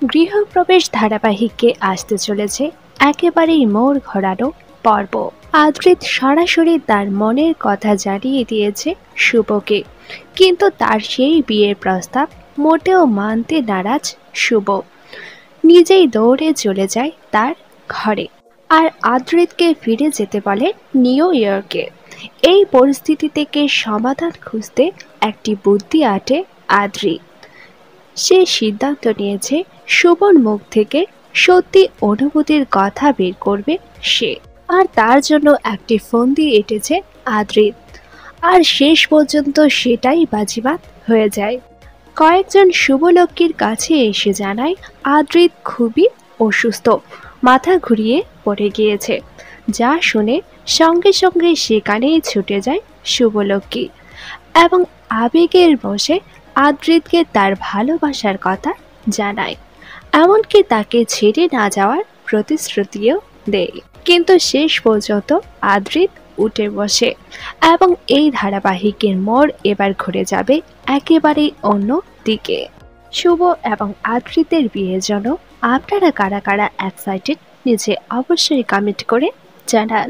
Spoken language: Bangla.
গৃহপ্রবেশ ধারাবাহিকে আসতে চলেছে একেবারেই মোড় ঘোরানো পর্ব। আদ্রিত সরাসরি তার মনের কথা জানিয়ে দিয়েছে শুভকে, কিন্তু তার সেই বিয়ের প্রস্তাব মোটেও মানতে নারাজ শুভ। নিজেই দৌড়ে চলে যায় তার ঘরে, আর আদ্রিতকে ফিরে যেতে বলে নিউ ইয়র্কে। এই পরিস্থিতি থেকে সমাধান খুঁজতে একটি বুদ্ধি আঁটে আদ্রিত। সে সিদ্ধান্ত নিয়েছে শুভর মুখ থেকে সত্যি অনুভূতির কথা বের করবে সে, আর তার জন্য একটি ফন্দি এঁটেছে আদ্রিত। আর শেষ পর্যন্ত সেটাই বাজিমাত হয়ে যায়। কয়েকজন শুভলক্ষ্মীর কাছে এসে জানায় আদ্রিত খুবই অসুস্থ, মাথা ঘুরিয়ে পড়ে গিয়েছে। যা শুনে সঙ্গে সঙ্গে সেখানেই ছুটে যায় শুভলক্ষ্মী এবং আবেগের বশে আদ্রিতকে তার ভালোবাসার কথা জানায়, এমনকি তাকে ছেড়ে না যাওয়ার প্রতিশ্রুতিও দেয়। কিন্তু শেষ পর্যন্ত আদ্রিত উঠে বসে এবং এই ধারাবাহিকের মোড় এবার ঘুরে যাবে একেবারেই অন্য দিকে। শুভ এবং আদ্রিতের বিয়ের জন্য আপনারা কারা কারা এক্সাইটেড নিচে অবশ্যই কমেন্ট করে জানান।